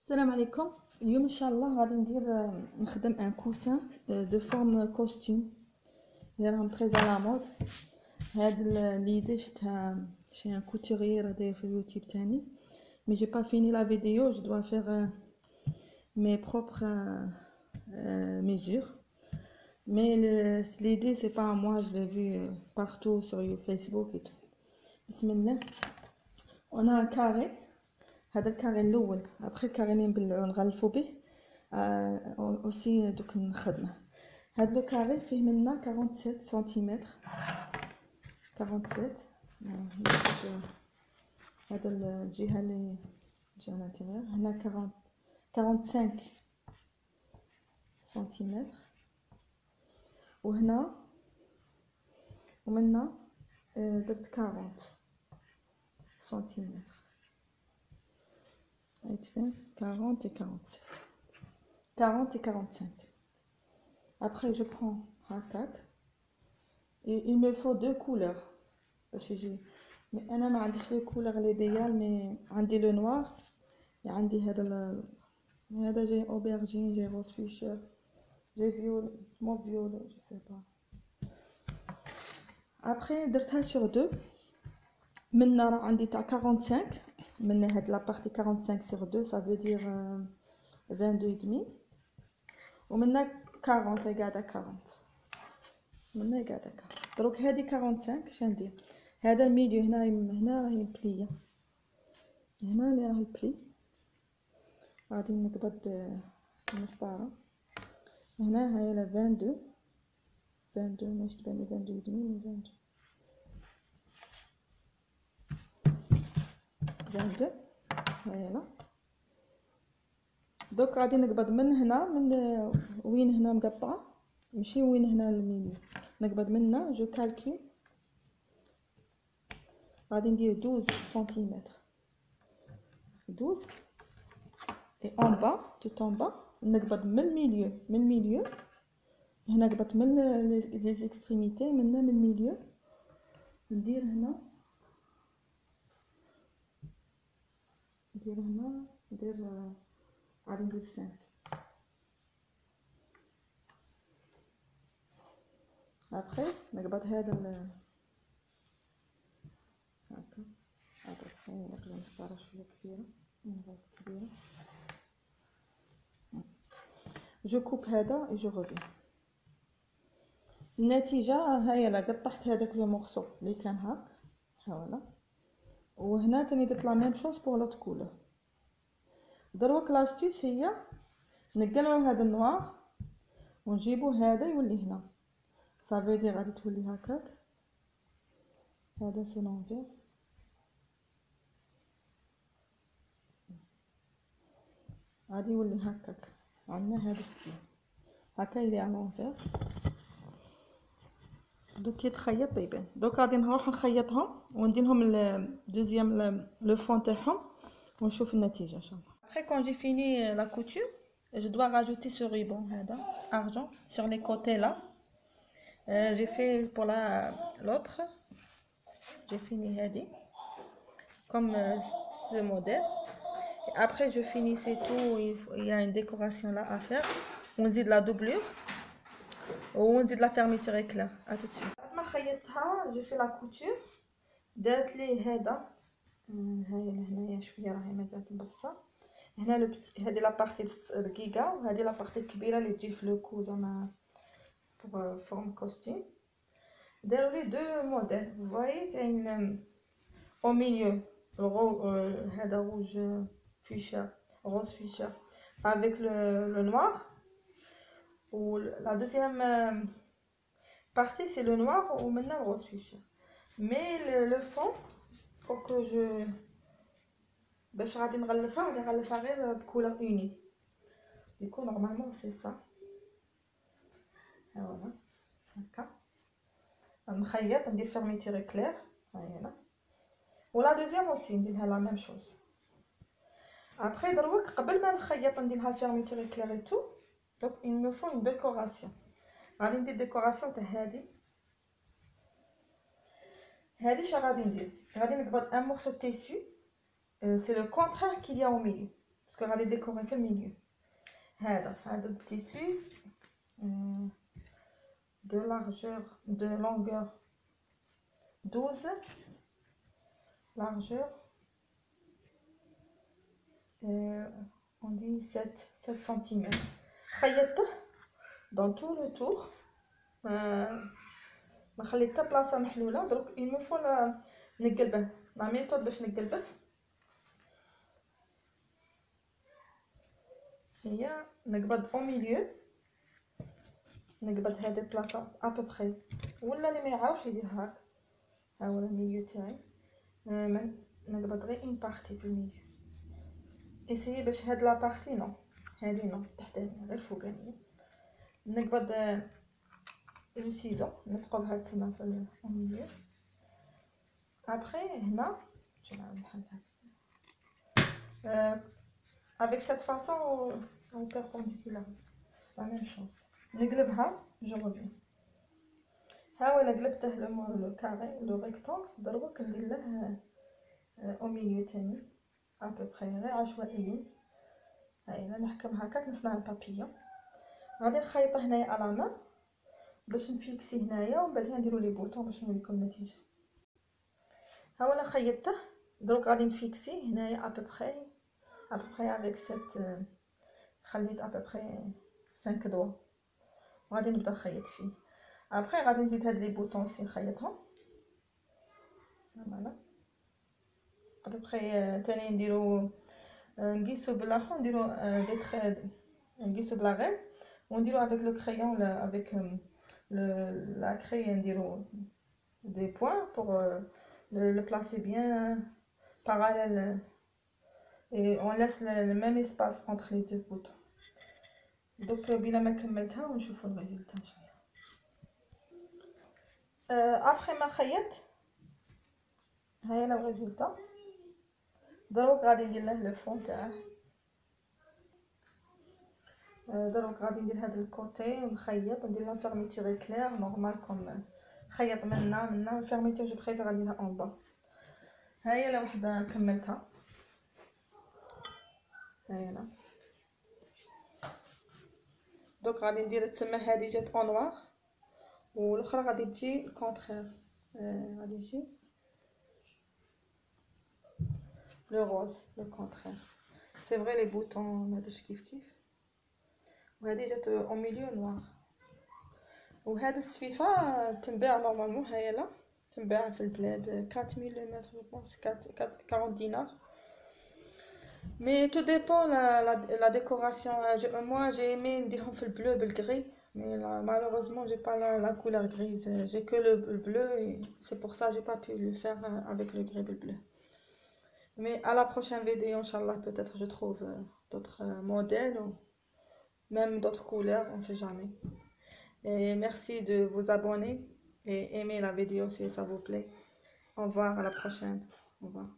السلام عليكم. اليوم ان شاء الله غادي نخدم ان كوسان دو فورم كوستيم اللي راهم تري على مود. هاد ليدي شفتها شي ان كوتورير داير في اليوتيوب تاني، مي جي با فيني لا فيديو. جو دوا فيغ مي بروبر mesures, mais l'idée c'est pas à moi, je l'ai vu partout sur Facebook et tout. Bismillah. On a un carré. هذا الكاري الاول. ابخي الكاري اللي نغلفو به اوسي دوك نخدمه. هذا لو كاري فيه منا 47 سنتيمتر. 47 هذا الجهه اللي جهه الانتيريور هنا 45 سنتيمتر، وهنا ومنا درت 40 سنتيمتر. 40 et 47, 40 et 45. Après je prends un tac et il me faut deux couleurs parce que mais انا ما عنديش les couleurs l'idéal, mais عندي le noir et عندي هذا جاي aubergine, j'ai rose fuchsia, j'ai violet, mauve violet, je sais pas. Après درتها sur deux. منا راه عندي تاع 45. من هاد لا بارتي 45 sur 2 ça veut dire 22 et demi، ومنا 40 قاعده 40 منا قاعده 40. دروك هادي 45 اش ندير؟ هذا الميليو هنا راهي بليه، هنا اللي راه البلي غادي نقبض المسطره هنا. هاي لا 22 مش تبان 22 et demi، 22 هايلا. دوك غادي نقبض من هنا، من وين هنا مقطعه، ماشي وين هنا الميليو، نقبض منا. جو كالكول غادي ندير 12 سنتيمتر، 12 اي اون با توت اون با. نقبض من الميليو هنا، قبضت من لي زيكستريميتي منا من الميليو. ندير هنا غادي ندير 5. ابخي نقبض هذا هكا. هذا خلينا نقلب المسطره شويه كبيره، كبيره. جو كوب هذا اي جو غوفي. النتيجه هاهي. لا قطعت هذاك لو مورسو اللي كان هاك هاولا، وهنا تاني درت لا ميم شوز بور لوط كولور. دروك لاستيس هي نقلعو هذا النوار ونجيبو هذا يولي هنا. صافي دي غادي تولي هكاك. هذا سي لونفير، غادي يولي هكاك. عندنا هذا ستيل هكا يلي على لونفير. دوك يتخيط يبان. دوك غادي نروح نخيطهم ونديرهم دوزيام لو فون تاعهم ونشوف النتيجه ان شاء الله. Après quand j'ai fini la couture, je dois rajouter ce ruban هذا argent sur les côtés là. J'ai fait pour l'autre, j'ai fini هذه comme ce modèle. Et après je finis, c'est tout. Il y a une décoration là à faire. On dit de la doublure ونزيد لا فيرميتور éclair. À tout de suite. بعد ما خيطتها j'ai fait la couture. درت ليه هذا هاي لهنايا شويه راهي مازال مبصه. هنا هذه لا بارتي الرقيقه وهذه لا بارتي الكبيره اللي تجي في لو كو زعما بور فورم كوستيم. داروا لي دو موديل. vous voyez كاين au milieu هذا روج فيشا، روز فيشا avec le noir. ou la deuxième partie c'est le noir ou maintenant le rose fuchsia. Mais le fond pour que je باش غادي نغلفها غير بكولور اونيك. ديكو نورمالمون سي سا. فوالا هكا نخيط ندير فيرميتور كلير. هاي هنا. ولا دوزيام اوسي نديرها لا ميم شوز. ابري دروك قبل ما نخيط نديرها فيرميتور كلير اي تو. Donc il me faut une décoration. غادي ندير ديكوراسيون تاع هادي اش غادي ندير؟ غادي نقبض ان مورسو تيسو. C'est le contraire qu'il y a au milieu. باسكو غادي ديكوري في الميليو. هذا التيسي de largeur, de longueur 12, largeur on dit 7 cm. خيطته dans tout le tour. ما خليت حتى بلاصه محلوله. دروك il me faut نقلبه. لا ميثود باش نقلبه هي نقبض او ميليو، نقبض هذه البلاصه ابوبري، ولا اللي ما يعرفش يدير هاك. ها هو الميليو تاعي. نقبض غير اون بارتي في الميليو. اسيي باش هاد لا بارتي نو، هادي نو تحتانيه غير الفوقانيه. نقبض لو سيزو نثقبها تما في الميليو. ابري هنا جو نعمل بحال هكا avec cette façon au perpendiculaire la même chose. نقلبها جو reviens. ها هو قلبته لو كاري لو ريكتانغل. دروك ندير له او ميليو تاني ابوبري غير عشوائيا. هاي انا نحكم هكاك نصنع البابيون. غادي نخيط هنايا على مان باش نفيكسي هنايا، ومن بعد نديرو لي بوطون باش نوريكم النتيجه. ها ولا خيطته. دروك غادي نفيكسي هنايا ابوبري avec cette خليت ابوبري 5 دوا وغادي نبدا نخيط فيه. ابري غادي نزيد هاد لي بوطون aussi نخيطهم. فوالا ابوبري تاني نديرو نقيسو بالاخر نديرو دي تري، نقيسو بلا غيل ونديرو avec le crayon avec la craie نديرو des points pour le placer bien parallèle et on laisse le même espace entre les deux boutons. Donc بلا ما كملتها ونشوفوا الريزلت ان شاء الله. ابري ما خيطت هاي لو ريزلت. دروك غادي ندير له لو فون تاعه. دروك غادي ندير هذا الكوتي ونخيط وندير لها فيرميتور كلير نورمال كوم خيط منا فيرميتور. جو بريفير نديرها اون با. هاي لا وحده كملتها. هاي لا دوك غادي ندير تما هذه جات اون نوار والاخرى غادي تجي الكونترير. غادي يجي لو روز لو كونترير. سي فري لي بوطون ماداش كيف وهذه جات او ميليو نوار. وهذا السفيفه تنباع نورمالمون. هاي لا تنباع في البلاد 4000 متر جو بونس 40 دينار. Mais tout dépend la décoration. Moi j'ai aimé نديرهم في البلو بالغري. Mais là, malheureusement j'ai pas la couleur grise. J'ai que le bleu et c'est pour ça j'ai pas pu le faire avec le gris bleu. Mais à la prochaine vidéo inchallah peut-être je trouve d'autres modèles ou même d'autres couleurs, on sait jamais. Et merci de vous abonner et aimer la vidéo si ça vous plaît. Au revoir, à la prochaine. Au revoir.